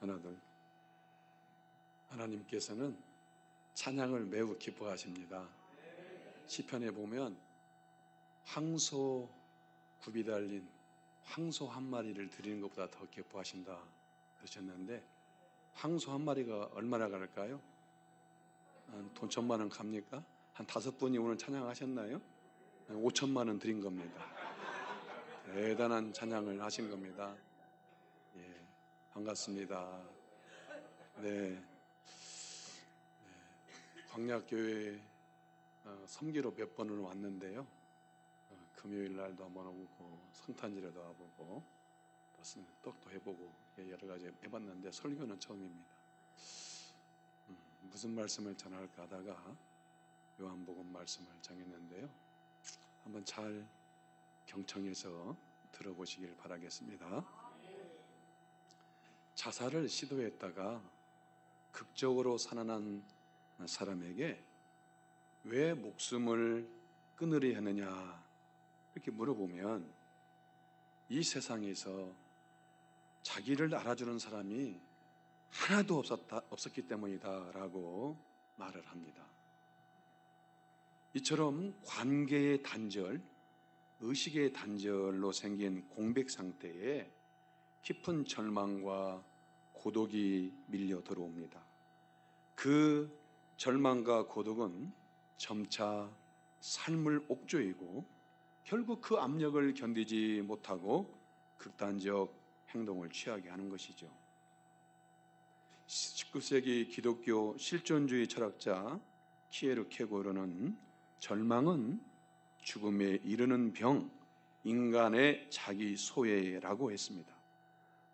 하나 둘. 하나님께서는 찬양을 매우 기뻐하십니다. 시편에 보면 황소 굽이 달린 황소 한 마리를 드리는 것보다 더 기뻐하신다 그러셨는데, 황소 한 마리가 얼마나 갈까요? 한 돈 1,000만 원 갑니까? 한 5분이 오늘 찬양하셨나요? 한 5,000만 원 드린 겁니다. 대단한 찬양을 하신 겁니다. 예, 반갑습니다. 네, 광약교회 섬기로 몇 번을 왔는데요. 금요일 날도 한번 오고 성탄절에도 와보고 또 떡도 해보고 여러 가지 해봤는데 설교는 처음입니다. 무슨 말씀을 전할까 하다가 요한복음 말씀을 정했는데요. 한번 잘 경청해서 들어보시길 바라겠습니다. 자살을 시도했다가 극적으로 살아난 사람에게 왜 목숨을 끊으려 했느냐 이렇게 물어보면, 이 세상에서 자기를 알아주는 사람이 하나도 없었기 때문이다 라고 말을 합니다. 이처럼 관계의 단절, 의식의 단절로 생긴 공백 상태에 깊은 절망과 고독이 밀려 들어옵니다. 그 절망과 고독은 점차 삶을 옥죄이고 결국 그 압력을 견디지 못하고 극단적 행동을 취하게 하는 것이죠. 19세기 기독교 실존주의 철학자 키에르케고르는 절망은 죽음에 이르는 병, 인간의 자기 소외라고 했습니다.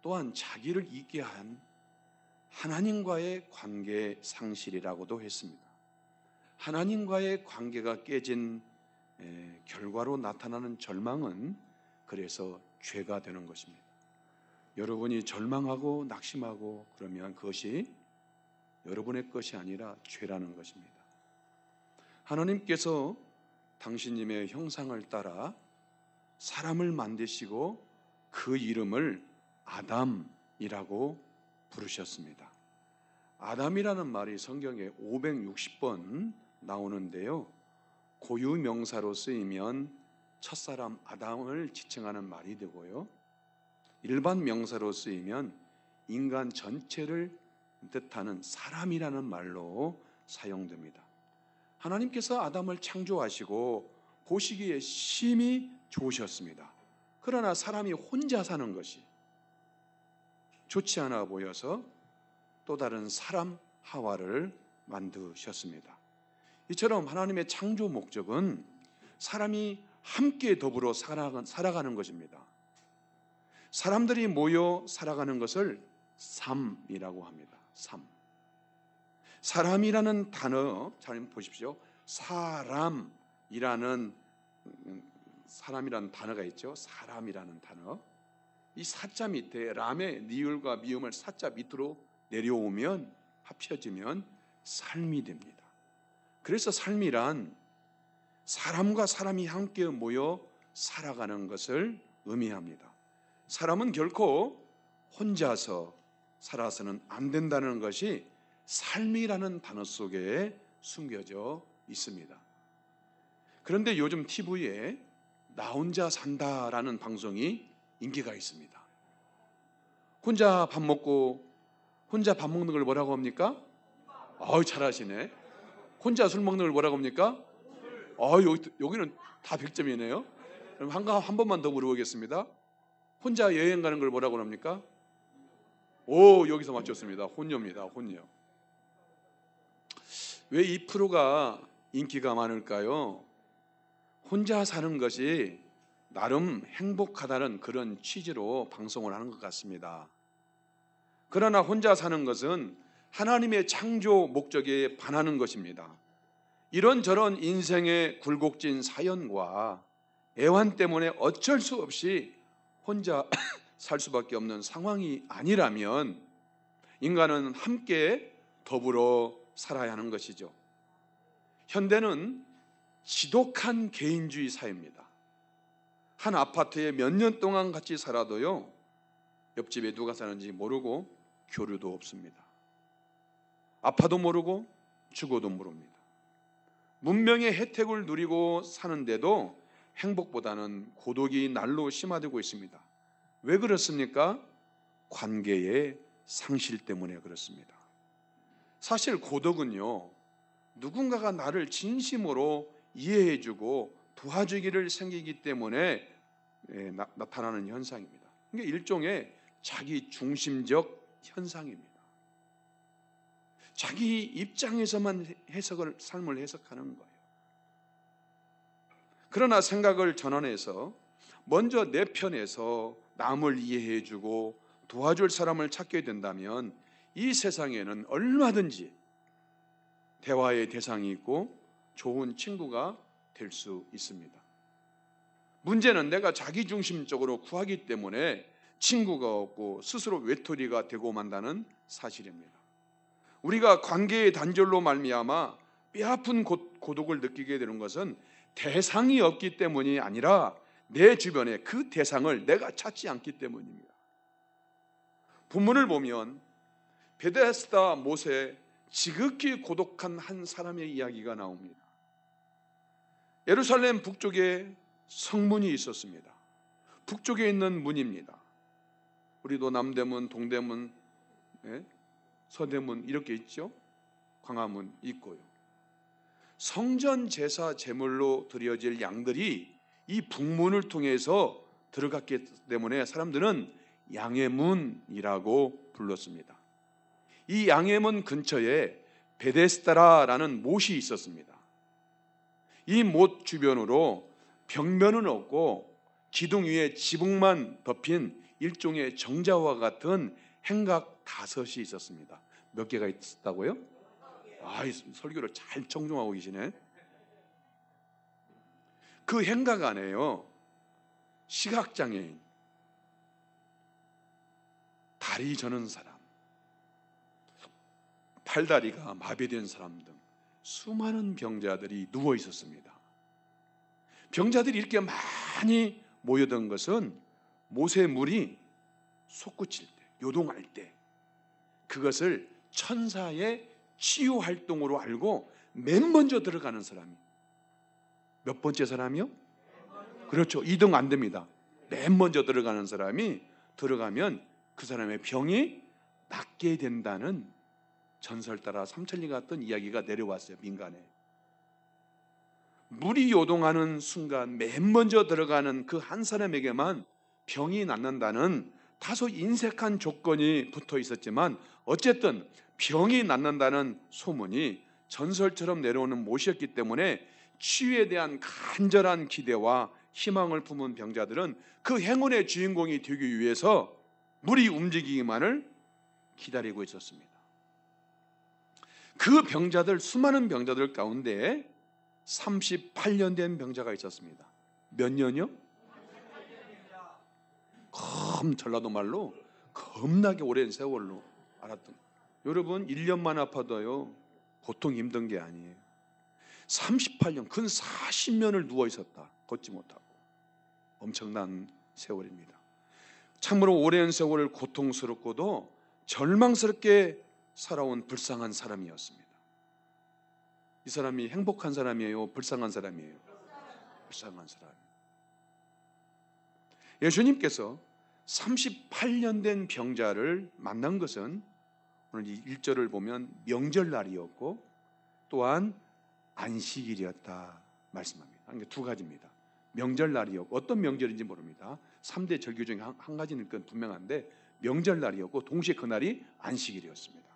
또한 자기를 잊게 한 하나님과의 관계 상실이라고도 했습니다. 하나님과의 관계가 깨진 결과로 나타나는 절망은 그래서 죄가 되는 것입니다. 여러분이 절망하고 낙심하고 그러면 그것이 여러분의 것이 아니라 죄라는 것입니다. 하나님께서 당신님의 형상을 따라 사람을 만드시고 그 이름을 아담이라고 부르셨습니다. 아담이라는 말이 성경에 560번 나오는데요, 고유 명사로 쓰이면 첫사람 아담을 지칭하는 말이 되고요, 일반 명사로 쓰이면 인간 전체를 뜻하는 사람이라는 말로 사용됩니다. 하나님께서 아담을 창조하시고 보시기에 심히 좋으셨습니다. 그러나 사람이 혼자 사는 것이 좋지 않아 보여서 또 다른 사람 하와를 만드셨습니다. 이처럼 하나님의 창조 목적은 사람이 함께 더불어 살아가는 것입니다. 사람들이 모여 살아가는 것을 삶이라고 합니다. 삶. 사람이라는 단어 잘 보십시오. 사람이라는 단어가 있죠. 사람이라는 단어. 이 사자 밑에 람의 니을과 미음을 사자 밑으로 내려오면 합쳐지면 삶이 됩니다. 그래서 삶이란 사람과 사람이 함께 모여 살아가는 것을 의미합니다. 사람은 결코 혼자서 살아서는 안 된다는 것이 삶이라는 단어 속에 숨겨져 있습니다. 그런데 요즘 TV에 나 혼자 산다라는 방송이 인기가 있습니다. 혼자 밥 먹는 걸 뭐라고 합니까? 잘하시네. 혼자 술 먹는 걸 뭐라고 합니까? 여기는 다 100점이네요. 그럼 한 번만 더 물어보겠습니다. 혼자 여행 가는 걸 뭐라고 합니까? 여기서 맞췄습니다. 혼녀입니다. 혼녀. 왜 이 프로가 인기가 많을까요? 혼자 사는 것이 나름 행복하다는 그런 취지로 방송을 하는 것 같습니다. 그러나 혼자 사는 것은 하나님의 창조 목적에 반하는 것입니다. 이런저런 인생의 굴곡진 사연과 애환 때문에 어쩔 수 없이 혼자 살 수밖에 없는 상황이 아니라면 인간은 함께 더불어 살아야 하는 것이죠. 현대는 지독한 개인주의 사회입니다. 한 아파트에 몇 년 동안 같이 살아도요, 옆집에 누가 사는지 모르고 교류도 없습니다. 아파도 모르고 죽어도 모릅니다. 문명의 혜택을 누리고 사는데도 행복보다는 고독이 날로 심화되고 있습니다. 왜 그렇습니까? 관계의 상실 때문에 그렇습니다. 사실 고독은요, 누군가가 나를 진심으로 이해해주고 도와주기를 생기기 때문에 나타나는 현상입니다. 이게 일종의 자기 중심적 현상입니다. 자기 입장에서만 삶을 해석하는 거예요. 그러나 생각을 전환해서 먼저 내 편에서 남을 이해해주고 도와줄 사람을 찾게 된다면 이 세상에는 얼마든지 대화의 대상이 있고 좋은 친구가 될 수 있습니다. 문제는 내가 자기중심적으로 구하기 때문에 친구가 없고 스스로 외톨이가 되고 만다는 사실입니다. 우리가 관계의 단절로 말미암아 뼈아픈 고독을 느끼게 되는 것은 대상이 없기 때문이 아니라 내 주변에 그 대상을 내가 찾지 않기 때문입니다. 본문을 보면 베데스다 못에 지극히 고독한 한 사람의 이야기가 나옵니다. 예루살렘 북쪽에 성문이 있었습니다. 북쪽에 있는 문입니다. 우리도 남대문, 동대문, 서대문 이렇게 있죠. 광화문 있고요. 성전 제사 제물로 드려질 양들이 이 북문을 통해서 들어갔기 때문에 사람들은 양의 문이라고 불렀습니다. 이 양의 문 근처에 베데스다라는 못이 있었습니다. 이 못 주변으로 벽면은 없고 기둥 위에 지붕만 덮인 일종의 정자와 같은 행각 5이 있었습니다. 몇 개가 있었다고요? 설교를 잘 청중하고 계시네. 그 행각 안에요, 시각장애인, 다리 저는 사람, 팔다리가 마비된 사람 등 수많은 병자들이 누워 있었습니다. 병자들이 이렇게 많이 모여든 것은 못의 물이 솟구칠 때, 요동할 때 그것을 천사의 치유 활동으로 알고 맨 먼저 들어가는 사람이 몇 번째 사람이요? 그렇죠. 2등 안 됩니다. 맨 먼저 들어가는 사람이 들어가면 그 사람의 병이 낫게 된다는 전설 따라 삼천리 같은 이야기가 내려왔어요. 민간에. 물이 요동하는 순간 맨 먼저 들어가는 그 한 사람에게만 병이 낫는다는 다소 인색한 조건이 붙어 있었지만 어쨌든 병이 낫는다는 소문이 전설처럼 내려오는 못이었기 때문에 치유에 대한 간절한 기대와 희망을 품은 병자들은 그 행운의 주인공이 되기 위해서 물이 움직이기만을 기다리고 있었습니다. 그 병자들, 수많은 병자들 가운데 38년 된 병자가 있었습니다. 몇 년이요? 전라도 말로 겁나게 오랜 세월로 알았던. 여러분 1년만 아파도요 보통 힘든 게 아니에요. 38년, 근 40년을 누워 있었다. 걷지 못하고. 엄청난 세월입니다. 참으로 오랜 세월을 고통스럽고도 절망스럽게 살아온 불쌍한 사람이었습니다. 이 사람이 행복한 사람이에요? 불쌍한 사람이에요? 불쌍한 사람. 예수님께서 38년 된 병자를 만난 것은 오늘 이 1절을 보면 명절날이었고 또한 안식일이었다 말씀합니다. 그러니까 두 가지입니다. 명절날이었고, 어떤 명절인지 모릅니다. 3대 절기 중에 한 가지는 분명한데 명절날이었고 동시에 그날이 안식일이었습니다.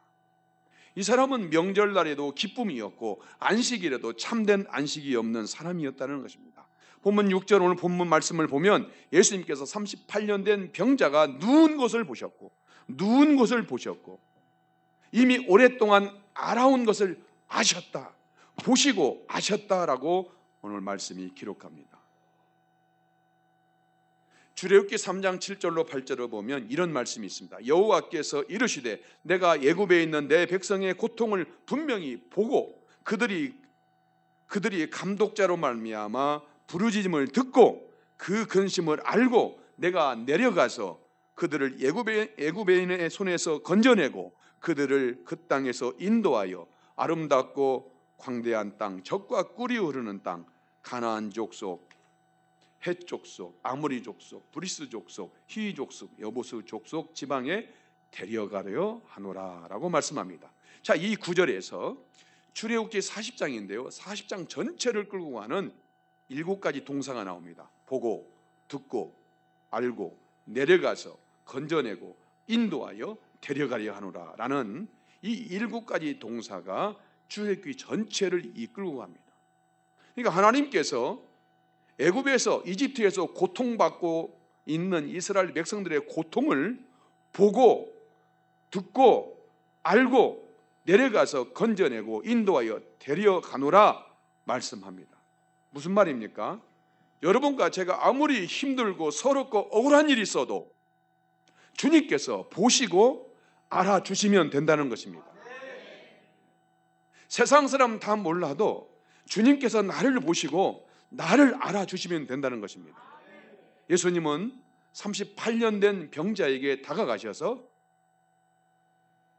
이 사람은 명절날에도 기쁨이었고 안식일에도 참된 안식이 없는 사람이었다는 것입니다. 본문 6절 오늘 본문 말씀을 보면 예수님께서 38년 된 병자가 누운 것을 보셨고 이미 오랫동안 알아온 것을 아셨다, 보시고 아셨다라고 오늘 말씀이 기록합니다. 출애굽기 3장 7절로 8절을 보면 이런 말씀이 있습니다. 여호와께서 이르시되 내가 애굽에 있는 내 백성의 고통을 분명히 보고 그들이 감독자로 말미암아 부르짖음을 듣고 그 근심을 알고 내가 내려가서 그들을 애굽인의 손에서 건져내고 그들을 그 땅에서 인도하여 아름답고 광대한 땅, 젖과 꿀이 흐르는 땅, 가나안 족속, 헷 족속, 아모리 족속, 브리스 족속, 히위 족속, 여보스 족속 지방에 데려가려 하노라라고 말씀합니다. 자, 이 구절에서 출애굽기 40장인데요. 40장 전체를 끌고 가는 7가지 동사가 나옵니다. 보고, 듣고, 알고, 내려가서, 건져내고, 인도하여 데려가려 하노라라는 이 7가지 동사가 출애굽기 전체를 이끌고 갑니다. 그러니까 하나님께서 애굽에서, 이집트에서 고통받고 있는 이스라엘 백성들의 고통을 보고, 듣고, 알고, 내려가서 건져내고 인도하여 데려가노라 말씀합니다. 무슨 말입니까? 여러분과 제가 아무리 힘들고 서럽고 억울한 일이 있어도 주님께서 보시고 알아주시면 된다는 것입니다. 세상 사람 다 몰라도 주님께서 나를 보시고 나를 알아주시면 된다는 것입니다. 예수님은 38년 된 병자에게 다가가셔서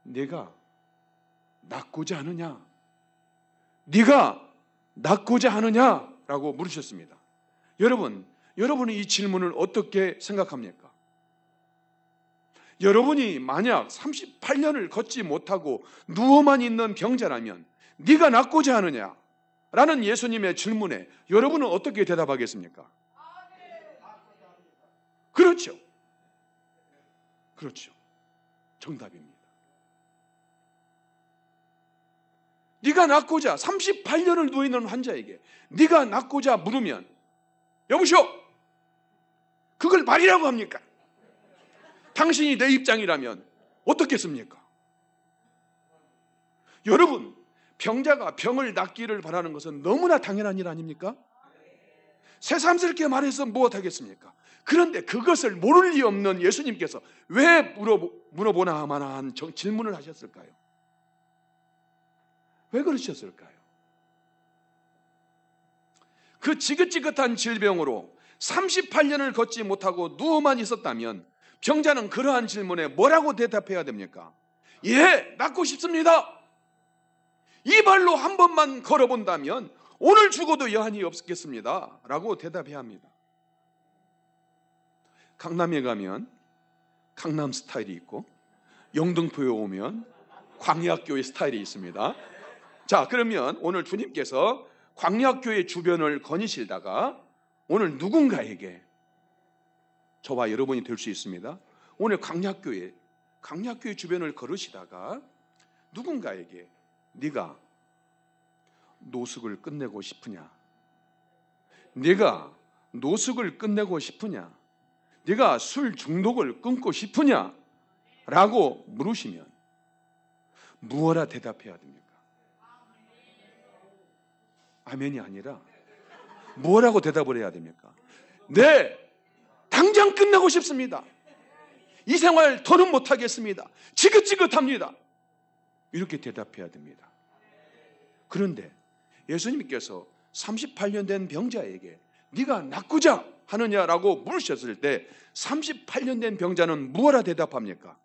네가 낫고자 하느냐? 네가 낫고자 하느냐라고 물으셨습니다. 여러분은 이 질문을 어떻게 생각합니까? 여러분이 만약 38년을 걷지 못하고 누워만 있는 병자라면 네가 낫고자 하느냐? 라는 예수님의 질문에 여러분은 어떻게 대답하겠습니까? 그렇죠. 그렇죠. 정답입니다. 네가 낫고자 38년을 누워있는 환자에게 네가 낫고자 물으면 여보시오, 그걸 말이라고 합니까? 당신이 내 입장이라면 어떻겠습니까? 여러분, 병자가 병을 낫기를 바라는 것은 너무나 당연한 일 아닙니까? 새삼스럽게 말해서 무엇하겠습니까? 그런데 그것을 모를 리 없는 예수님께서 왜 물어보나 마나한 질문을 하셨을까요? 왜 그러셨을까요? 그 지긋지긋한 질병으로 38년을 걷지 못하고 누워만 있었다면 병자는 그러한 질문에 뭐라고 대답해야 됩니까? 예, 낫고 싶습니다. 이 발로 한 번만 걸어본다면 오늘 죽어도 여한이 없겠습니다 라고 대답해야 합니다. 강남에 가면 강남 스타일이 있고 영등포에 오면 광야교회 스타일이 있습니다. 자, 그러면 오늘 주님께서 광야교회 주변을 거니시다가 오늘 누군가에게, 저와 여러분이 될 수 있습니다. 오늘 광야교회 주변을 걸으시다가 누군가에게 네가 노숙을 끝내고 싶으냐? 네가 노숙을 끝내고 싶으냐? 네가 술 중독을 끊고 싶으냐? 라고 물으시면 무엇라 대답해야 됩니까? 아멘이 아니라 뭐라고 대답을 해야 됩니까? 네, 당장 끝내고 싶습니다. 이 생활 더는 못하겠습니다. 지긋지긋합니다. 이렇게 대답해야 됩니다. 그런데 예수님께서 38년 된 병자에게 네가 낫고자 하느냐라고 물으셨을 때 38년 된 병자는 무엇라 대답합니까?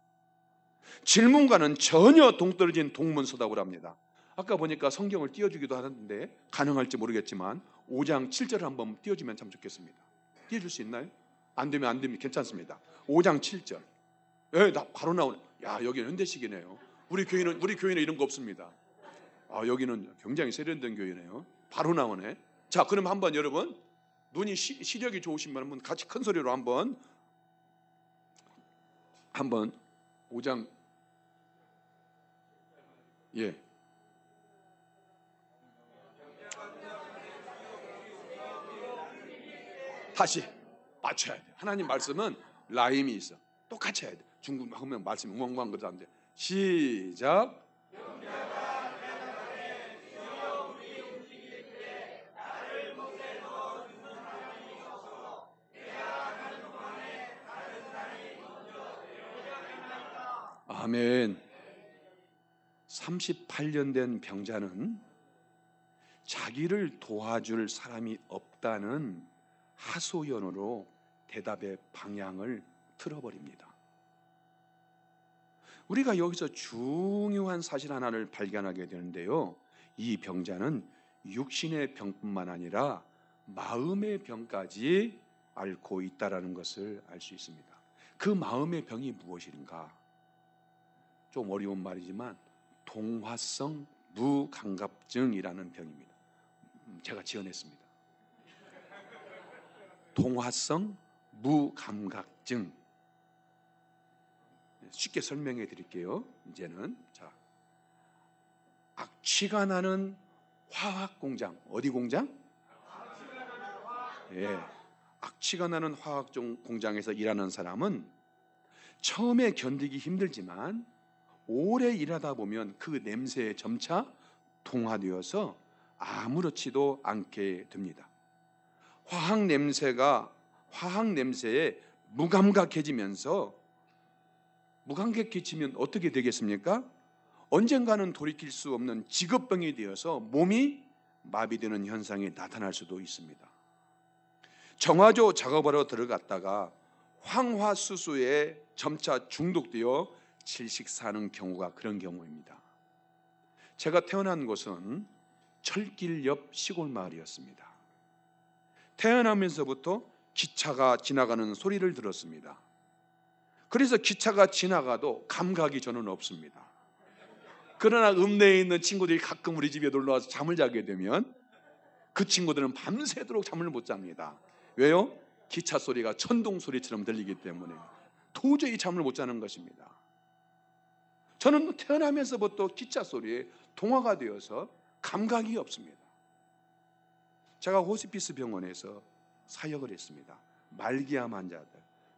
질문과는 전혀 동떨어진 동문서답을 합니다. 아까 보니까 성경을 띄워주기도 하는데 가능할지 모르겠지만 5장 7절을 한번 띄워주면 참 좋겠습니다. 띄워줄 수 있나요? 안 되면 괜찮습니다. 5장 7절. 나 바로 나오네. 야, 여기는 현대식이네요. 우리 교회는 이런 거 없습니다. 여기는 굉장히 세련된 교회네요. 바로 나오네. 자, 그럼 한번 여러분 눈이 시력이 좋으신 분은 같이 큰 소리로 한번 5장 다시 맞춰야 돼. 하나님 말씀은 라임이 있어. 똑같이 해야 돼. 중국 하면 말씀이 웅왕왕 그러는데 시작. 아멘. 38년 된 병자는 자기를 도와줄 사람이 없다는 하소연으로 대답의 방향을 틀어버립니다. 우리가 여기서 중요한 사실 하나를 발견하게 되는데요. 이 병자는 육신의 병뿐만 아니라 마음의 병까지 앓고 있다라는 것을 알 수 있습니다. 그 마음의 병이 무엇인가? 좀 어려운 말이지만 동화성 무감각증이라는 병입니다. 제가 지어냈습니다. 동화성 무감각증. 쉽게 설명해 드릴게요. 이제는 자, 악취가 나는 화학 공장. 어디 공장? 예. 악취가 나는 화학 공장에서 일하는 사람은 처음에 견디기 힘들지만 오래 일하다 보면 그 냄새에 점차 동화되어서 아무렇지도 않게 됩니다. 화학 냄새에 무감각해지면 어떻게 되겠습니까? 언젠가는 돌이킬 수 없는 직업병이 되어서 몸이 마비되는 현상이 나타날 수도 있습니다. 정화조 작업하러 들어갔다가 황화수소에 점차 중독되어 질식 사는 경우가 그런 경우입니다. 제가 태어난 곳은 철길 옆 시골 마을이었습니다. 태어나면서부터 기차가 지나가는 소리를 들었습니다. 그래서 기차가 지나가도 감각이 저는 없습니다. 그러나 읍내에 있는 친구들이 가끔 우리 집에 놀러와서 잠을 자게 되면 그 친구들은 밤새도록 잠을 못 잡니다. 왜요? 기차 소리가 천둥 소리처럼 들리기 때문에 도저히 잠을 못 자는 것입니다. 저는 태어나면서부터 기차 소리에 동화가 되어서 감각이 없습니다. 제가 호스피스 병원에서 사역을 했습니다. 말기암 환자들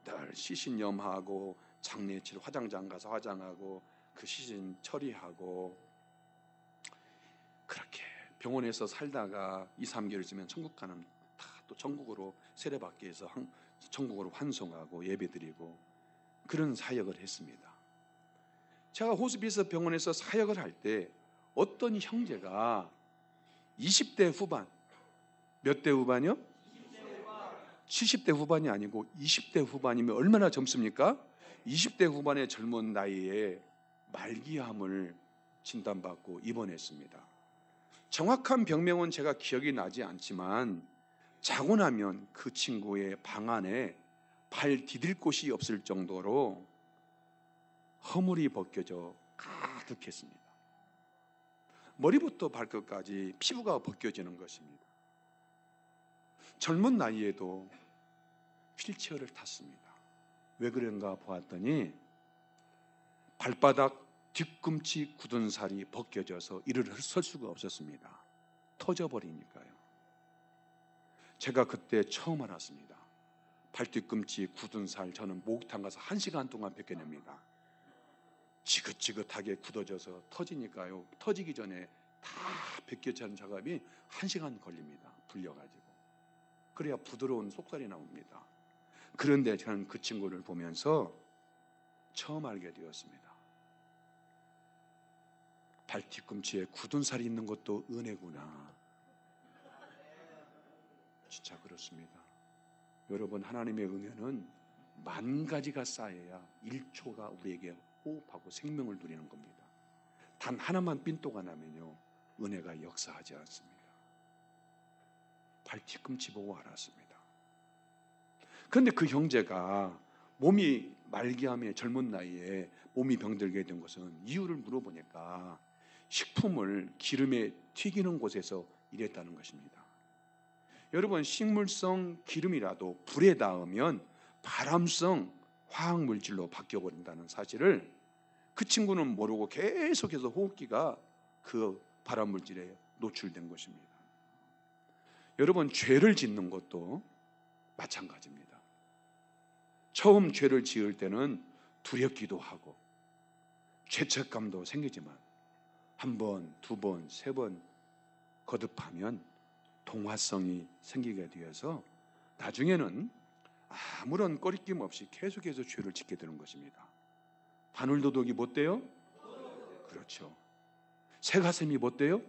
늘 시신염하고 장례칠 화장장 가서 화장하고 그 시신 처리하고 그렇게 병원에서 살다가 2, 3개월 지면 천국 가는 다 또 천국으로 세례받기 위해서 천국으로 환송하고 예배드리고 그런 사역을 했습니다. 제가 호스피스 병원에서 사역을 할 때 어떤 형제가 20대 후반, 몇 대 후반이요? 70대 후반이 아니고 20대 후반이면 얼마나 젊습니까? 20대 후반의 젊은 나이에 말기암을 진단받고 입원했습니다. 정확한 병명은 제가 기억이 나지 않지만 자고 나면 그 친구의 방 안에 발 디딜 곳이 없을 정도로 허물이 벗겨져 가득했습니다. 머리부터 발끝까지 피부가 벗겨지는 것입니다. 젊은 나이에도 휠체어를 탔습니다. 왜 그런가 보았더니 발바닥 뒤꿈치 굳은 살이 벗겨져서 일을 설 수가 없었습니다. 터져버리니까요. 제가 그때 처음 알았습니다. 발뒤꿈치 굳은 살 저는 목욕탕 가서 1시간 동안 벗겨냅니다. 지긋지긋하게 굳어져서 터지니까요. 터지기 전에 다 벗겨지는 작업이 1시간 걸립니다. 불려가지고. 그래야 부드러운 속살이 나옵니다. 그런데 저는 그 친구를 보면서 처음 알게 되었습니다. 발 뒤꿈치에 굳은 살이 있는 것도 은혜구나. 진짜 그렇습니다. 여러분, 하나님의 은혜는 10,000가지가 쌓여야 1초가 우리에게 호흡하고 생명을 누리는 겁니다. 단 하나만 삔또가 나면요, 은혜가 역사하지 않습니다. 발 뒤꿈치 보고 알았습니다. 그런데 그 형제가 몸이 말기암에 젊은 나이에 몸이 병들게 된 것은 이유를 물어보니까 식품을 기름에 튀기는 곳에서 일했다는 것입니다. 여러분, 식물성 기름이라도 불에 닿으면 발암성 화학물질로 바뀌어버린다는 사실을 그 친구는 모르고 계속해서 호흡기가 그 발암물질에 노출된 것입니다. 여러분, 죄를 짓는 것도 마찬가지입니다. 처음 죄를 지을 때는 두렵기도 하고 죄책감도 생기지만 1번, 2번, 3번 거듭하면 동화성이 생기게 되어서 나중에는 아무런 꺼리낌 없이 계속해서 죄를 짓게 되는 것입니다. 바늘도둑이 못 돼요? 그렇죠. 새가슴이 못 돼요?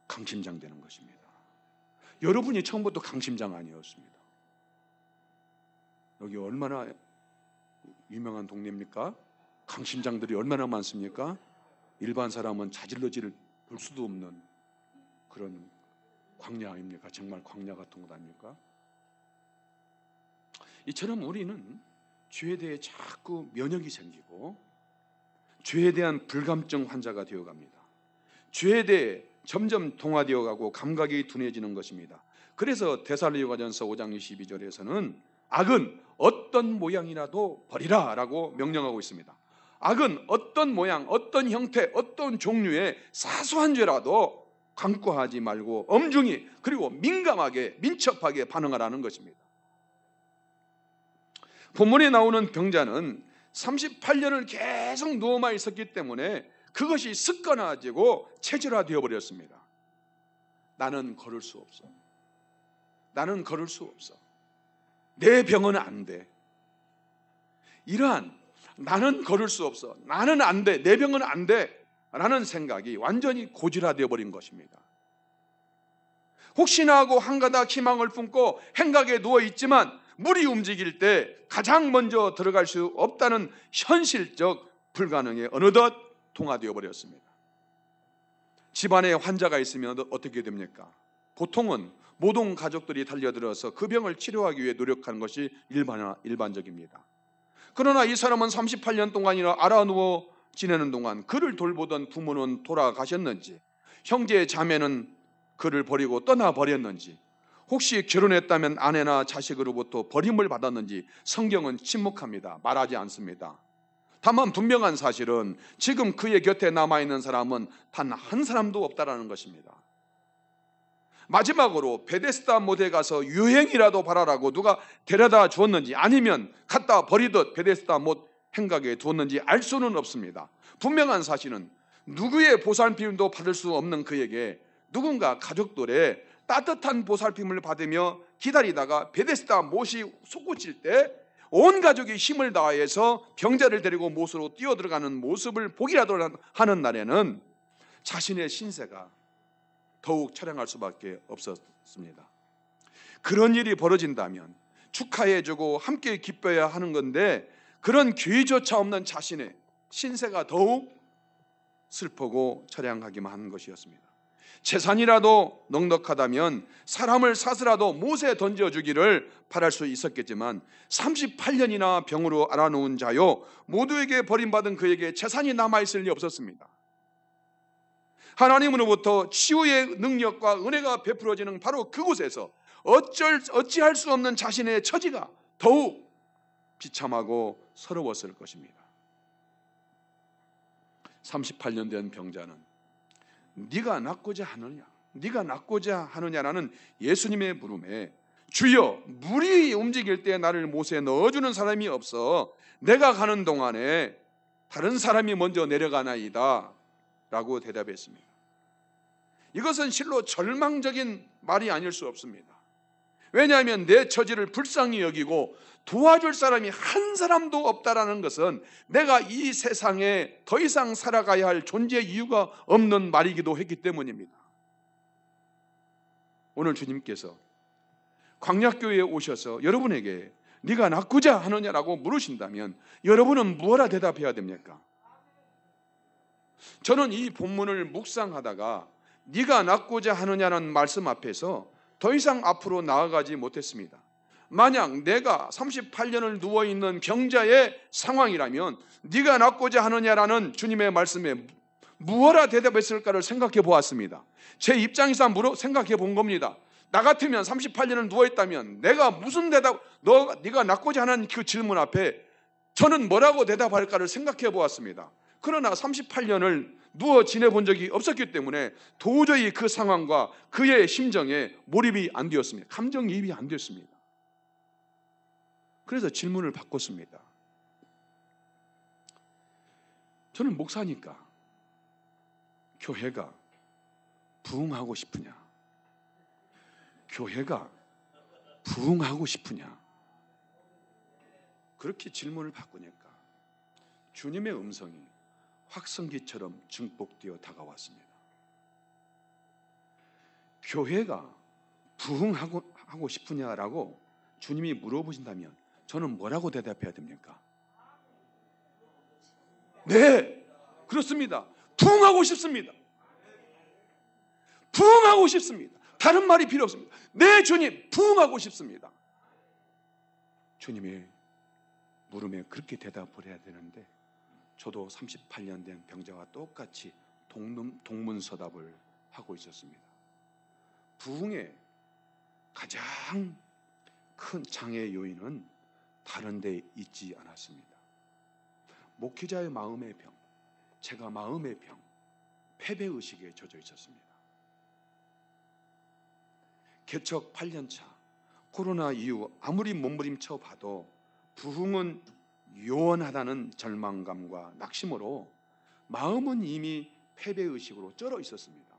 강심장 되는 것입니다. 여러분이 처음부터 강심장 아니었습니다. 여기 얼마나 유명한 동네입니까? 강심장들이 얼마나 많습니까? 일반 사람은 자질러지를 볼 수도 없는 그런 광야 아닙니까? 정말 광야 같은 것 아닙니까? 이처럼 우리는 죄에 대해 자꾸 면역이 생기고 죄에 대한 불감증 환자가 되어갑니다. 죄에 대해 점점 동화되어 가고 감각이 둔해지는 것입니다. 그래서 데살로니가전서 5장 22절에서는 악은 어떤 모양이라도 버리라 라고 명령하고 있습니다. 악은 어떤 모양, 어떤 형태, 어떤 종류의 사소한 죄라도 간과하지 말고 엄중히 그리고 민감하게 민첩하게 반응하라는 것입니다. 본문에 나오는 병자는 38년을 계속 누워만 있었기 때문에 그것이 습관화되고 체질화되어 버렸습니다. 나는 걸을 수 없어. 나는 걸을 수 없어. 내 병은 안 돼. 이러한 나는 걸을 수 없어. 나는 안 돼. 내 병은 안 돼. 라는 생각이 완전히 고질화되어 버린 것입니다. 혹시나 하고 한가닥 희망을 품고 행각에 누워 있지만 물이 움직일 때 가장 먼저 들어갈 수 없다는 현실적 불가능에 어느덧 통화되어 버렸습니다. 집안에 환자가 있으면 어떻게 됩니까? 보통은 모든 가족들이 달려들어서 그 병을 치료하기 위해 노력하는 것이 일반적입니다. 그러나 이 사람은 38년 동안이나 알아누워 지내는 동안 그를 돌보던 부모는 돌아가셨는지, 형제 자매는 그를 버리고 떠나버렸는지, 혹시 결혼했다면 아내나 자식으로부터 버림을 받았는지 성경은 침묵합니다. 말하지 않습니다. 다만 분명한 사실은 지금 그의 곁에 남아있는 사람은 단 한 사람도 없다라는 것입니다. 마지막으로 베데스다 못에 가서 유행이라도 바라라고 누가 데려다 주었는지 아니면 갖다 버리듯 베데스다 못 행각에 두었는지 알 수는 없습니다. 분명한 사실은 누구의 보살핌도 받을 수 없는 그에게 누군가 가족들의 따뜻한 보살핌을 받으며 기다리다가 베데스다 못이 솟구칠 때 온 가족이 힘을 다해서 병자를 데리고 못으로 뛰어들어가는 모습을 보기라도 하는 날에는 자신의 신세가 더욱 처량할 수밖에 없었습니다. 그런 일이 벌어진다면 축하해주고 함께 기뻐해야 하는 건데 그런 기회조차 없는 자신의 신세가 더욱 슬프고 처량하기만 하는 것이었습니다. 재산이라도 넉넉하다면 사람을 사서라도 못에 던져주기를 바랄 수 있었겠지만 38년이나 병으로 알아놓은 자요 모두에게 버림받은 그에게 재산이 남아있을 리 없었습니다. 하나님으로부터 치유의 능력과 은혜가 베풀어지는 바로 그곳에서 어찌할 수 없는 자신의 처지가 더욱 비참하고 서러웠을 것입니다. 38년 된 병자는 네가 낫고자 하느냐? 네가 낫고자 하느냐라는 예수님의 물음에 주여 물이 움직일 때 나를 못에 넣어주는 사람이 없어 내가 가는 동안에 다른 사람이 먼저 내려가나이다 라고 대답했습니다. 이것은 실로 절망적인 말이 아닐 수 없습니다. 왜냐하면 내 처지를 불쌍히 여기고 도와줄 사람이 한 사람도 없다라는 것은 내가 이 세상에 더 이상 살아가야 할 존재 이유가 없는 말이기도 했기 때문입니다. 오늘 주님께서 광약교회에 오셔서 여러분에게 네가 낫고자 하느냐라고 물으신다면 여러분은 무엇라 대답해야 됩니까? 저는 이 본문을 묵상하다가 네가 낫고자 하느냐는 말씀 앞에서 더 이상 앞으로 나아가지 못했습니다. 만약 내가 38년을 누워있는 병자의 상황이라면 네가 낫고자 하느냐라는 주님의 말씀에 무엇라 대답했을까를 생각해 보았습니다. 제 입장에서 생각해 본 겁니다. 나 같으면 38년을 누워있다면 내가 무슨 네가 낫고자 하는 그 질문 앞에 저는 뭐라고 대답할까를 생각해 보았습니다. 그러나 38년을 누워 지내본 적이 없었기 때문에 도저히 그 상황과 그의 심정에 몰입이 안 되었습니다. 감정이입이 안 되었습니다. 그래서 질문을 바꿨습니다. 저는 목사니까 교회가 부흥하고 싶으냐? 교회가 부흥하고 싶으냐? 그렇게 질문을 바꾸니까 주님의 음성이 확성기처럼 증폭되어 다가왔습니다. 교회가 부흥하고 싶으냐라고 주님이 물어보신다면 저는 뭐라고 대답해야 됩니까? 네, 그렇습니다. 부흥하고 싶습니다. 부흥하고 싶습니다. 다른 말이 필요 없습니다. 네, 주님, 부흥하고 싶습니다. 주님의 물음에 그렇게 대답을 해야 되는데, 저도 38년 된 병자와 똑같이 동문서답을 하고 있었습니다. 부흥의 가장 큰 장애 요인은 다른 데 있지 않았습니다. 목회자의 마음의 병, 제가 마음의 병, 패배의식에 젖어 있었습니다. 개척 8년차 코로나 이후 아무리 몸부림쳐 봐도 부흥은 요원하다는 절망감과 낙심으로 마음은 이미 패배의식으로 쩔어 있었습니다.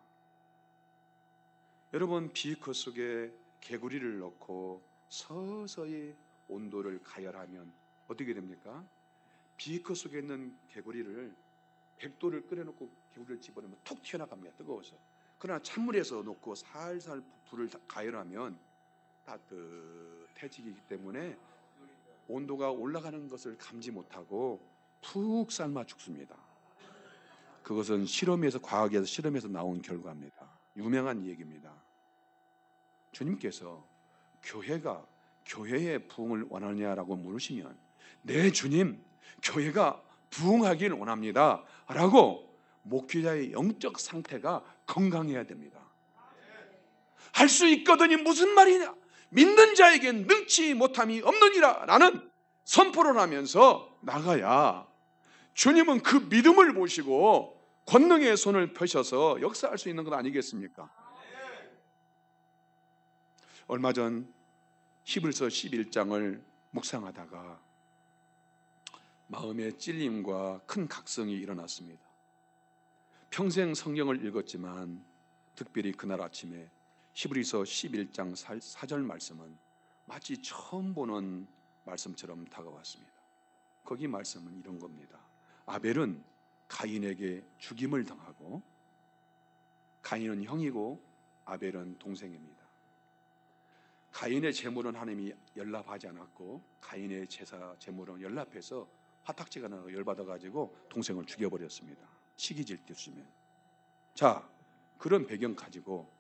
여러분, 비커 속에 개구리를 넣고 서서히 온도를 가열하면 어떻게 됩니까? 비커 속에 있는 개구리를 100도를 끓여놓고 개구리를 집어넣으면 툭 튀어나갑니다. 뜨거워서. 그러나 찬물에서 놓고 살살 불을 가열하면 따뜻해지기 때문에 온도가 올라가는 것을 감지 못하고 푹 삶아 죽습니다. 그것은 실험에서, 과학에서 실험에서 나온 결과입니다. 유명한 얘기입니다. 주님께서 교회가 교회의 부흥을 원하느냐라고 물으시면, 네 주님, 교회가 부흥하길 원합니다 라고 목회자의 영적 상태가 건강해야 됩니다. 할 수 있거든이 무슨 말이냐, 믿는 자에겐 능치 못함이 없느니라 라는 선포를 하면서 나가야 주님은 그 믿음을 보시고 권능의 손을 펴셔서 역사할 수 있는 것 아니겠습니까? 얼마 전 히브리서 11장을 묵상하다가 마음의 찔림과 큰 각성이 일어났습니다. 평생 성경을 읽었지만 특별히 그날 아침에 히브리서 11장 4절 말씀은 마치 처음 보는 말씀처럼 다가왔습니다. 거기 말씀은 이런 겁니다. 아벨은 가인에게 죽임을 당하고, 가인은 형이고 아벨은 동생입니다. 가인의 재물은 하나님이 연락하지 않았고, 가인의 제사 재물은 연락해서 화탁지가 나서 열받아가지고 동생을 죽여버렸습니다. 시기질 때쯤에. 자, 그런 배경 가지고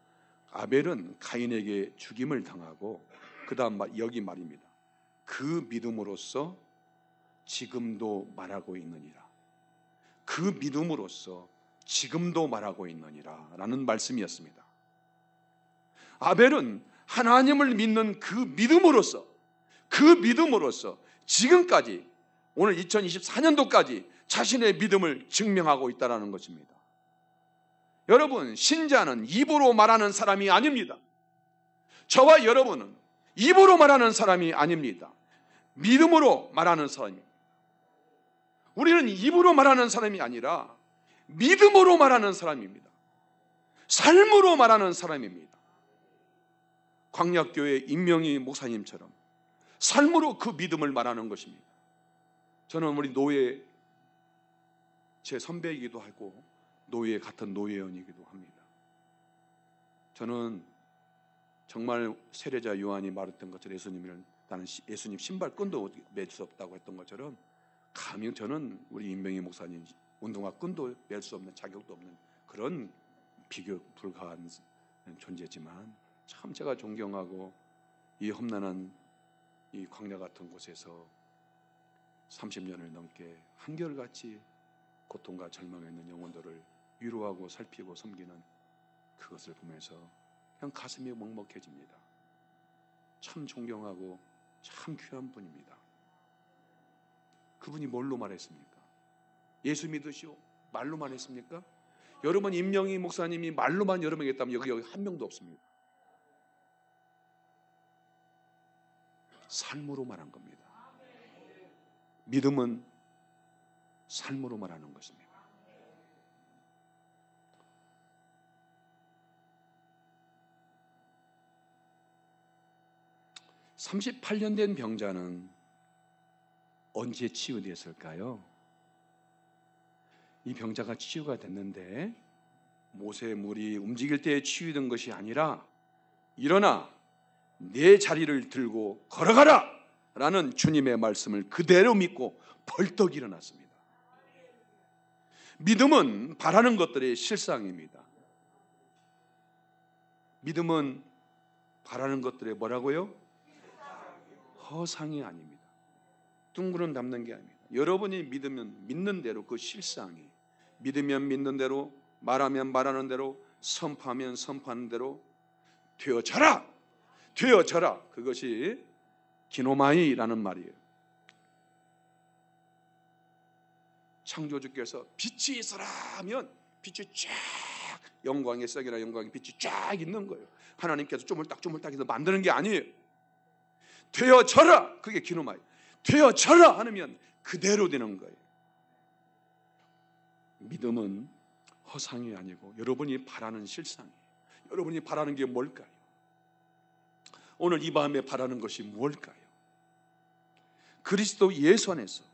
아벨은 가인에게 죽임을 당하고, 그 다음 여기 말입니다. 그 믿음으로써 지금도 말하고 있느니라. 그 믿음으로써 지금도 말하고 있느니라 라는 말씀이었습니다. 아벨은 하나님을 믿는 그 믿음으로써 지금까지, 오늘 2024년도까지 자신의 믿음을 증명하고 있다는 것입니다. 여러분, 신자는 입으로 말하는 사람이 아닙니다. 저와 여러분은 입으로 말하는 사람이 아닙니다. 믿음으로 말하는 사람입니다. 우리는 입으로 말하는 사람이 아니라 믿음으로 말하는 사람입니다. 삶으로 말하는 사람입니다. 광약교회 임명희 목사님처럼 삶으로 그 믿음을 말하는 것입니다. 저는 우리 노예, 제 선배이기도 하고 노예 같은 노예원이기도 합니다. 저는 정말 세례자 요한이 말했던 것처럼 나는 예수님 신발끈도 맬 수 없다고 했던 것처럼, 감히 저는 우리 임명희 목사님 운동화 끈도 맬 수 없는, 자격도 없는 그런 비교 불가한 존재지만, 참 제가 존경하고 이 험난한 이 광야 같은 곳에서 30년을 넘게 한결같이 고통과 절망에 있는 영혼들을 위로하고 살피고 섬기는 그것을 보면서 그냥 가슴이 먹먹해집니다. 참 존경하고 참 귀한 분입니다. 그분이 뭘로 말했습니까? 예수 믿으시오 말로 말했습니까? 여러분, 임명희 목사님이 말로만 여러 명 했다면 여기 한 명도 없습니다. 삶으로 말한 겁니다. 믿음은 삶으로 말하는 것입니다. (38년) 된 병자는 언제 치유됐을까요? 이 병자가 치유가 됐는데 모세 물이 움직일 때 치유된 것이 아니라, 일어나 내 자리를 들고 걸어가라 라는 주님의 말씀을 그대로 믿고 벌떡 일어났습니다. 믿음은 바라는 것들의 실상입니다. 믿음은 바라는 것들의 뭐라고요? 허상이 아닙니다. 둥그런 담는 게 아닙니다. 여러분이 믿으면 믿는 대로 그 실상이, 믿으면 믿는 대로, 말하면 말하는 대로, 선포하면 선포하는 대로 되어져라! 되어져라! 그것이 기노마이라는 말이에요. 창조주께서 빛이 있어라 하면 빛이 쫙, 영광의 썩이나 영광의 빛이 쫙 있는 거예요. 하나님께서 쪼물딱쪼물딱 해서 만드는 게 아니에요. 되어져라! 그게 기노마이. 되어져라! 하면 그대로 되는 거예요. 믿음은 허상이 아니고 여러분이 바라는 실상이에요. 여러분이 바라는 게 뭘까요? 오늘 이 밤에 바라는 것이 무엇일까요? 그리스도 예수 안에서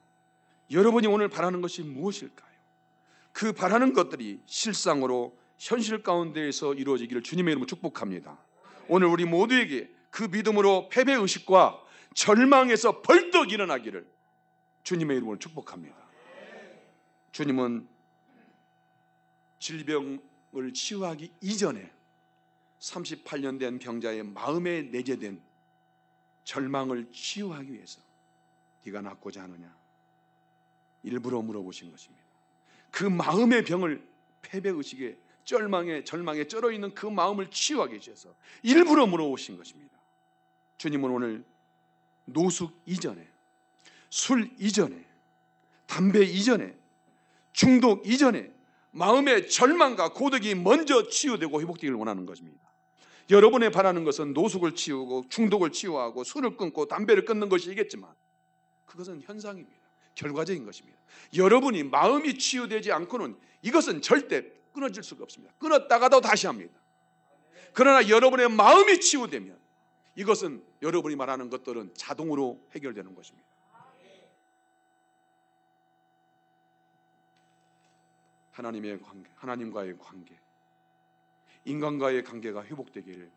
여러분이 오늘 바라는 것이 무엇일까요? 그 바라는 것들이 실상으로 현실 가운데에서 이루어지기를 주님의 이름으로 축복합니다. 오늘 우리 모두에게 그 믿음으로 패배의식과 절망에서 벌떡 일어나기를 주님의 이름으로 축복합니다. 주님은 질병을 치유하기 이전에 38년 된 병자의 마음에 내재된 절망을 치유하기 위해서 네가 낫고자 하느냐 일부러 물어보신 것입니다. 그 마음의 병을, 패배의식에 절망에 쩔어있는 그 마음을 치유하기 위해서 일부러 물어보신 것입니다. 주님은 오늘 노숙 이전에, 술 이전에, 담배 이전에, 중독 이전에 마음의 절망과 고독이 먼저 치유되고 회복되기를 원하는 것입니다. 여러분의 바라는 것은 노숙을 치우고 중독을 치유하고 술을 끊고 담배를 끊는 것이겠지만 그것은 현상입니다. 결과적인 것입니다. 여러분이 마음이 치유되지 않고는 이것은 절대 끊어질 수가 없습니다. 끊었다가도 다시 합니다. 그러나 여러분의 마음이 치유되면 이것은 여러분이 말하는 것들은 자동으로 해결되는 것입니다. 하나님의 관계, 하나님과의 관계, 인간과의 관계가 회복되기를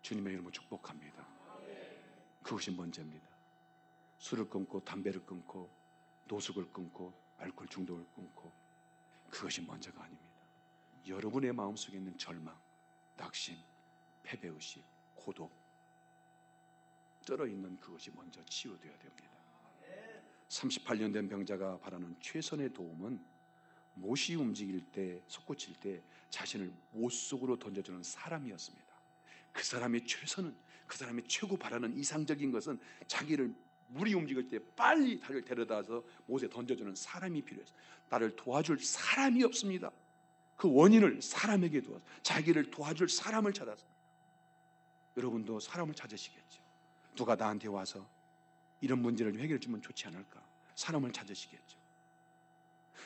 주님의 이름으로 축복합니다. 그것이 먼저입니다. 술을 끊고 담배를 끊고 노숙을 끊고 알코올 중독을 끊고 그것이 먼저가 아닙니다. 여러분의 마음속에 있는 절망, 낙심, 패배의식, 고독, 쩔어있는 그것이 먼저 치유되어야 됩니다. 38년 된 병자가 바라는 최선의 도움은 못이 움직일 때, 솟구칠 때 자신을 못 속으로 던져주는 사람이었습니다. 그 사람의 최선은, 그 사람의 최고 바라는 이상적인 것은 자기를 물이 움직일 때 빨리 나를 데려다서 못에 던져주는 사람이 필요했어요. 나를 도와줄 사람이 없습니다. 그 원인을 사람에게 두어서 자기를 도와줄 사람을 찾아서. 여러분도 사람을 찾으시겠죠. 누가 나한테 와서 이런 문제를 해결해 주면 좋지 않을까? 사람을 찾으시겠죠.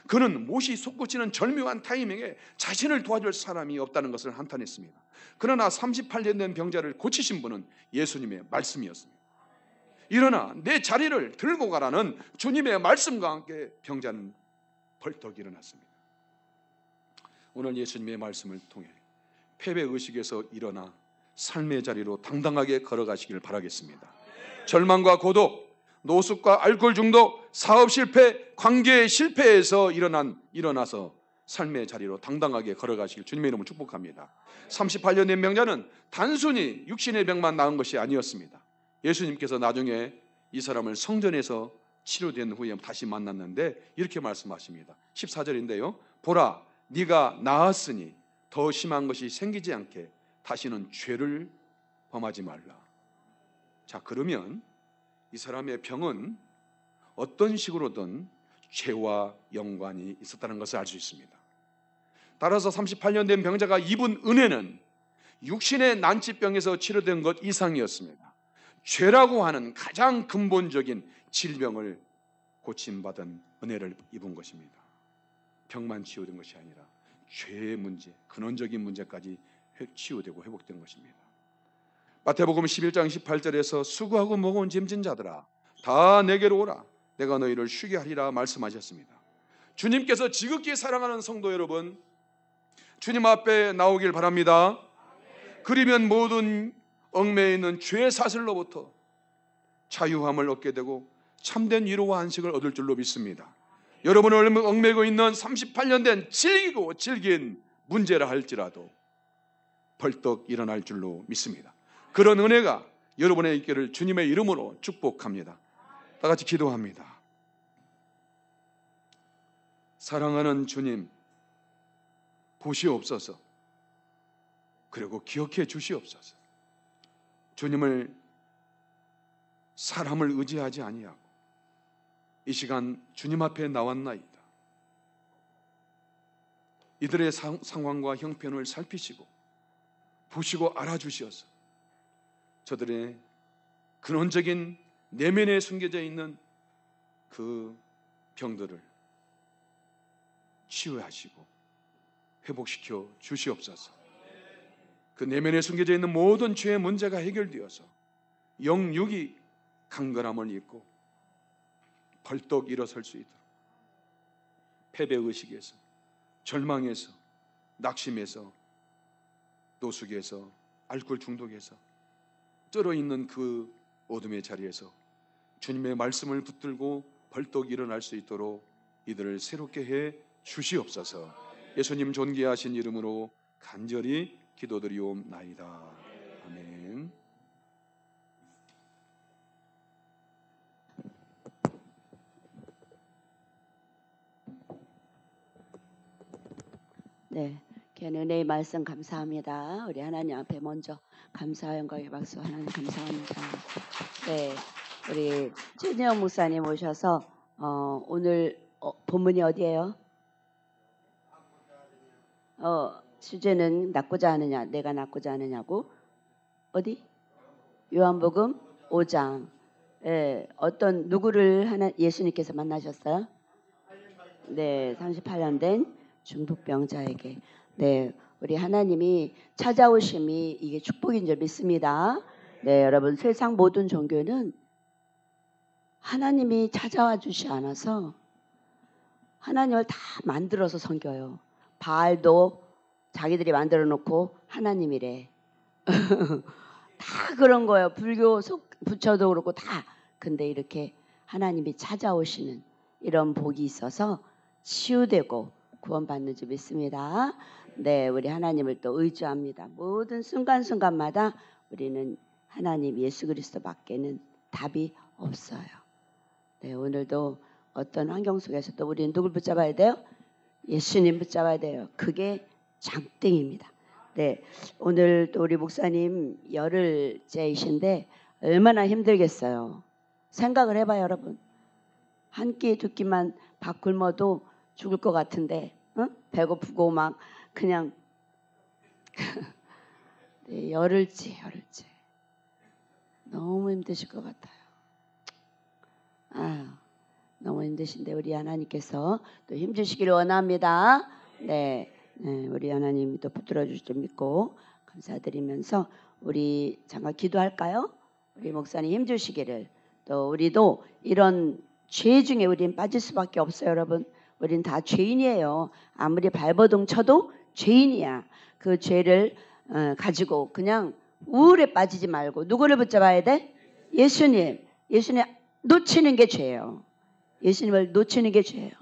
그는 못이 솟구치는 절묘한 타이밍에 자신을 도와줄 사람이 없다는 것을 한탄했습니다. 그러나 38년 된 병자를 고치신 분은 예수님의 말씀이었습니다. 일어나 내 자리를 들고 가라는 주님의 말씀과 함께 병자는 벌떡 일어났습니다. 오늘 예수님의 말씀을 통해 패배의식에서 일어나 삶의 자리로 당당하게 걸어가시기를 바라겠습니다. 절망과 고독, 노숙과 알코올 중독, 사업 실패, 관계 실패에서 일어나서 삶의 자리로 당당하게 걸어가시길 주님의 이름으로 축복합니다. 38년 된 병자는 단순히 육신의 병만 나은 것이 아니었습니다. 예수님께서 나중에 이 사람을 성전에서 치료된 후에 다시 만났는데 이렇게 말씀하십니다. 14절인데요. 보라, 네가 나았으니 더 심한 것이 생기지 않게 다시는 죄를 범하지 말라. 자, 그러면 이 사람의 병은 어떤 식으로든 죄와 연관이 있었다는 것을 알 수 있습니다. 따라서 38년 된 병자가 입은 은혜는 육신의 난치병에서 치료된 것 이상이었습니다. 죄라고 하는 가장 근본적인 질병을 고침받은 은혜를 입은 것입니다. 병만 치유된 것이 아니라 죄의 문제, 근원적인 문제까지 치유되고 회복된 것입니다. 마태복음 11장 18절에서 수고하고 무거운 짐진 자들아 다 내게로 오라 내가 너희를 쉬게 하리라 말씀하셨습니다. 주님께서 지극히 사랑하는 성도 여러분, 주님 앞에 나오길 바랍니다. 그러면 모든 얽매여 있는 죄의 사슬로부터 자유함을 얻게 되고 참된 위로와 안식을 얻을 줄로 믿습니다. 여러분을 얽매고 있는 38년 된 질기고 질긴 문제라 할지라도 벌떡 일어날 줄로 믿습니다. 그런 은혜가 여러분의 있기를 주님의 이름으로 축복합니다. 다 같이 기도합니다. 사랑하는 주님, 보시옵소서. 그리고 기억해 주시옵소서. 주님을 사람을 의지하지 아니하고 이 시간 주님 앞에 나왔나이다. 이들의 상황과 형편을 살피시고 보시고 알아주시어서 저들의 근원적인 내면에 숨겨져 있는 그 병들을 치유하시고 회복시켜 주시옵소서. 그 내면에 숨겨져 있는 모든 죄의 문제가 해결되어서 영육이 강건함을 입고 벌떡 일어설 수 있도록 패배의식에서, 절망에서, 낙심에서, 노숙에서, 알코올 중독에서 쩔어있는 그 어둠의 자리에서 주님의 말씀을 붙들고 벌떡 일어날 수 있도록 이들을 새롭게 해 주시옵소서. 예수님 존귀하신 이름으로 간절히 기도드리옵나이다. 아멘. 네, 은혜의 말씀 감사합니다. 우리 하나님 앞에 먼저 감사와 영광의 박수. 하나님 감사합니다. 네, 우리 최진영 목사님 오셔서 오늘 본문이 어디예요? 주제는 낳고자 하느냐, 내가 낳고자 하느냐고. 어디? 요한복음 5장. 네, 어떤 누구를 예수님께서 만나셨어요? 네, 38년 된 중풍병자에게. 네, 우리 하나님이 찾아오심이 이게 축복인 줄 믿습니다. 네, 여러분, 세상 모든 종교는 하나님이 찾아와 주시 않아서 하나님을 다 만들어서 섬겨요. 바알도 자기들이 만들어 놓고 하나님이래. 다 그런 거예요. 불교 부처도 그렇고 다. 근데 이렇게 하나님이 찾아오시는 이런 복이 있어서 치유되고 구원받는 줄 믿습니다. 네, 우리 하나님을 또 의지합니다. 모든 순간순간마다 우리는 하나님 예수 그리스도밖에는 답이 없어요. 네, 오늘도 어떤 환경 속에서도 우리는 누굴 붙잡아야 돼요? 예수님 붙잡아야 돼요. 그게 장땡입니다. 네, 오늘 또 우리 목사님 열흘째이신데 얼마나 힘들겠어요. 생각을 해봐요, 여러분. 한 끼 두 끼만 밥 굶어도 죽을 것 같은데, 배고프고 막 그냥 네, 열흘째 너무 힘드실 것 같아요. 너무 힘드신데 우리 하나님께서 또 힘주시기를 원합니다. 네, 우리 하나님이 또 붙들어 주실 줄 믿고 감사드리면서 우리 잠깐 기도할까요? 우리 목사님 힘주시기를. 또 우리도 이런 죄 중에 우린 빠질 수밖에 없어요, 여러분. 우린 다 죄인이에요. 아무리 발버둥 쳐도 죄인이야. 그 죄를 가지고 그냥 우울에 빠지지 말고 누구를 붙잡아야 돼? 예수님. 예수님 놓치는 게 죄예요. 예수님을 놓치는 게 죄예요.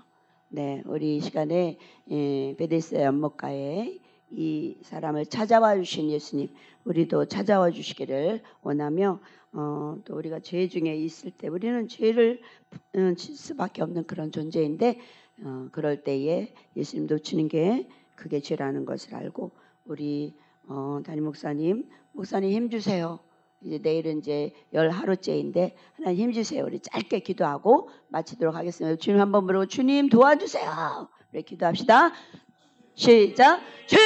네, 우리 이 시간에 베데스다 연못가에 이 사람을 찾아와 주신 예수님, 우리도 찾아와 주시기를 원하며 또 우리가 죄 중에 있을 때 우리는 죄를 칠 수밖에 없는 그런 존재인데 그럴 때에 예수님 놓치는 게 그게 죄라는 것을 알고 우리 담임 목사님 힘주세요. 이제 내일은 이제 10하루째인데 하나님 힘주세요. 우리 짧게 기도하고 마치도록 하겠습니다. 주님 한번 부르고 주님 도와주세요. 우리 기도합시다. 시작. 주여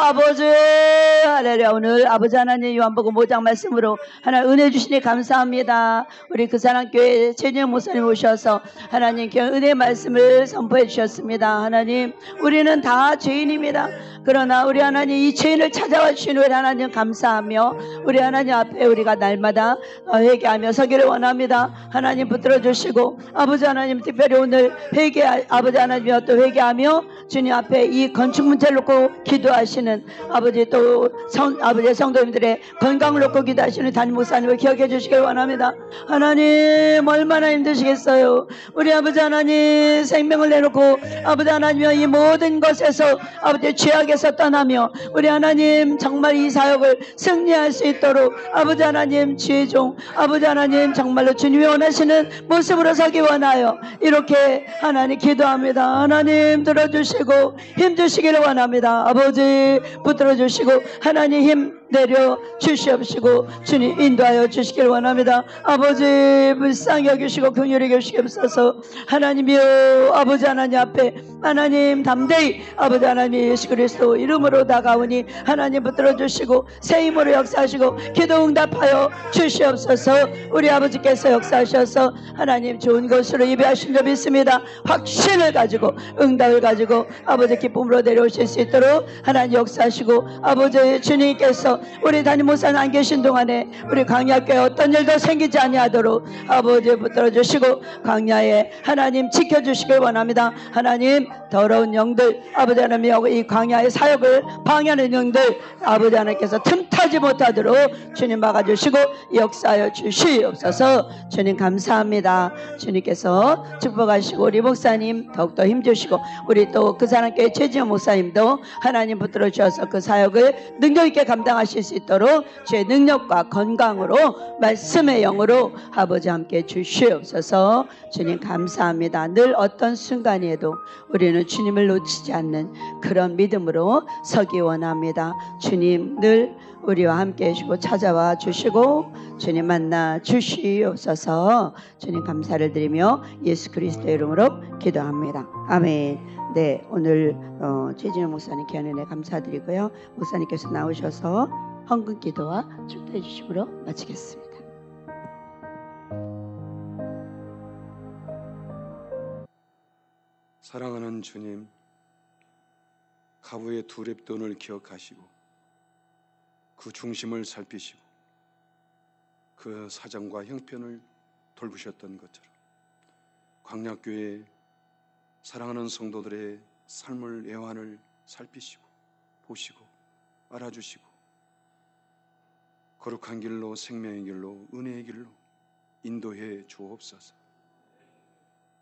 아버지 할렐루야. 오늘 아버지 하나님 요한복음 5장 말씀으로 하나님 은혜 주시니 감사합니다. 우리 그 사랑교회 최진영 목사님 오셔서 하나님께 은혜 말씀을 선포해 주셨습니다. 하나님 우리는 다 죄인입니다. 그러나 우리 하나님 이 죄인을 찾아와 주시는 우리 하나님 감사하며 우리 하나님 앞에 우리가 날마다 회개하며 서기를 원합니다. 하나님 붙들어 주시고 아버지 하나님 특별히 오늘 아버지 하나님과 또 회개하며 주님 앞에 이 건축 문제를 놓고 기도하시는 아버지 또 아버지의 성도님들의 건강을 놓고 기도하시는 담임 목사님을 기억해 주시길 원합니다. 하나님 얼마나 힘드시겠어요. 우리 아버지 하나님 생명을 내놓고 아버지 하나님여 이 모든 것에서 아버지 죄악에서 떠나며 우리 하나님 정말 이 사역을 승리할 수 있도록 아버지 하나님 지혜종 아버지 하나님 정말로 주님이 원하시는 모습으로 서기 원하여 이렇게 하나님 기도합니다. 하나님 들어주시고 힘주시기를 원합니다. 아버지 붙들어주시고 하나님 힘 내려 주시옵시고 주님 인도하여 주시길 원합니다. 아버지 불쌍히 여기시고 긍휼히 여기시옵소서. 하나님이여 아버지 하나님 앞에 하나님 담대히 아버지 하나님 예수 그리스도 이름으로 다가오니 하나님 붙들어 주시고 새 힘으로 역사하시고 기도 응답하여 주시옵소서. 우리 아버지께서 역사하셔서 하나님 좋은 것으로 예배하신 점 있습니다. 확신을 가지고 응답을 가지고 아버지 기쁨으로 내려오실 수 있도록 하나님 역사하시고 아버지 주님께서 우리 담임 목사님 안 계신 동안에 우리 광야교회 어떤 일도 생기지 아니하도록 아버지 붙들어 주시고 광야에 하나님 지켜주시길 원합니다. 하나님 더러운 영들 아버지 하나님 이 광야의 사역을 방해하는 영들 아버지 하나님께서 틈타지 못하도록 주님 막아주시고 역사하여 주시옵소서. 주님 감사합니다. 주님께서 축복하시고 우리 목사님 더욱더 힘주시고 우리 또 그 사람께 최지현 목사님도 하나님 붙들어 주셔서 그 사역을 능력 있게 감당하실 수 있도록 주의 능력과 건강으로 말씀의 영으로 아버지 함께 주시옵소서. 주님 감사합니다. 늘 어떤 순간에도 우리는 주님을 놓치지 않는 그런 믿음으로 서기 원합니다. 주님 늘 우리와 함께 해주시고 찾아와 주시고 주님 만나 주시옵소서. 주님 감사를 드리며 예수 그리스도의 이름으로 기도합니다. 아멘. 네, 오늘 최진영 목사님 귀한 은혜 감사드리고요. 목사님께서 나오셔서 헌금 기도와 축도해 주심으로 마치겠습니다. 사랑하는 주님, 가부의 두 랩돈을 기억하시고 그 중심을 살피시고 그 사정과 형편을 돌보셨던 것처럼 광야교회 사랑하는 성도들의 삶을 애환을 살피시고 보시고 알아주시고 거룩한 길로 생명의 길로 은혜의 길로 인도해 주옵소서.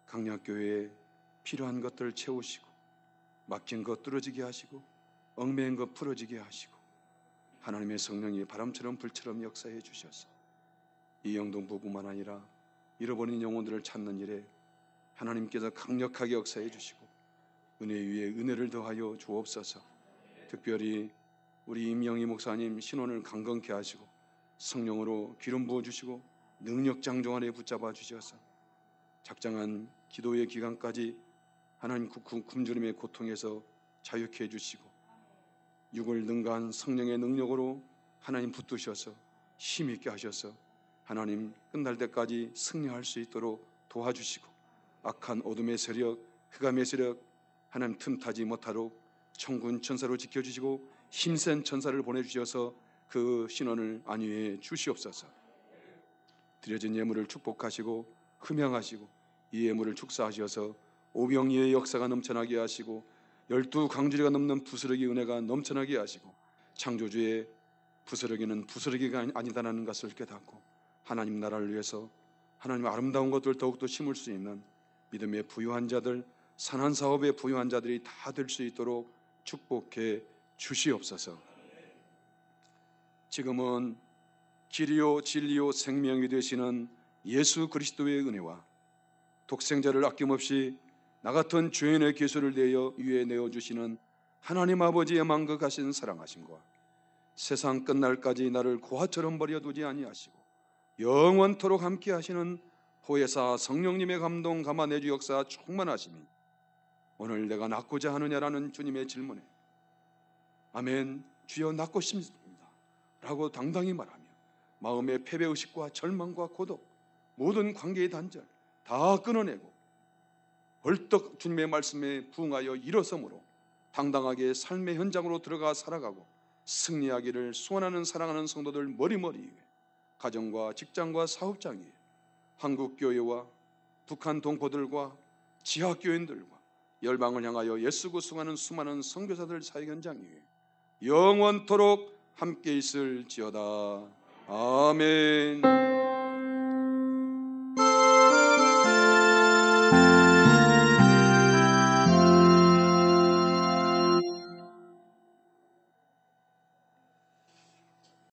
광야교회에 필요한 것들을 채우시고 막힌 것 뚫어지게 하시고 얽매인 것 풀어지게 하시고 하나님의 성령이 바람처럼 불처럼 역사해 주셔서 이 영동부뿐만 아니라 잃어버린 영혼들을 찾는 일에 하나님께서 강력하게 역사해 주시고 은혜 위에 은혜를 더하여 주옵소서. 특별히 우리 임영희 목사님 신원을 강건케 하시고 성령으로 기름 부어주시고 능력 장종 안에 붙잡아 주셔서 작정한 기도의 기간까지 하나님 굶주림의 고통에서 자유케 해주시고 육을 능가한 성령의 능력으로 하나님 붙드셔서 힘있게 하셔서 하나님 끝날 때까지 승리할 수 있도록 도와주시고 악한 어둠의 세력, 흑암의 세력 하나님 틈타지 못하도록 천군 천사로 지켜주시고 힘센 천사를 보내주셔서 그 신원을 안위해 주시옵소서. 드려진 예물을 축복하시고 흠양하시고 이 예물을 축사하셔서 오병이의 역사가 넘쳐나게 하시고 12강주리가 넘는 부스러기 은혜가 넘쳐나게 하시고 창조주의 부스러기는 부스러기가 아니다라는 것을 깨닫고 하나님 나라를 위해서 하나님 아름다운 것들을 더욱더 심을 수 있는 믿음의 부유한 자들, 선한 사업의 부유한 자들이 다 될 수 있도록 축복해 주시옵소서. 지금은 길이요 진리요 생명이 되시는 예수 그리스도의 은혜와 독생자를 아낌없이 나 같은 죄인의 기술을 내어 위에 내어주시는 하나님 아버지의 만극하신 사랑하심과 세상 끝날까지 나를 고아처럼 버려두지 아니하시고 영원토록 함께 하시는 보혜사 성령님의 감동 감화내주 역사 충만하심이 오늘 내가 낫고자 하느냐라는 주님의 질문에 아멘 주여 낫고 싶습니다 라고 당당히 말하며 마음의 패배의식과 절망과 고독 모든 관계의 단절 다 끊어내고 벌떡 주님의 말씀에 부응하여 일어섬으로 당당하게 삶의 현장으로 들어가 살아가고 승리하기를 소원하는 사랑하는 성도들 머리머리 위에 가정과 직장과 사업장 위에 한국교회와 북한 동포들과 지하교인들과 열방을 향하여 예수 구승하는 수많은 선교사들 사역 현장이 영원토록 함께 있을지어다. 아멘.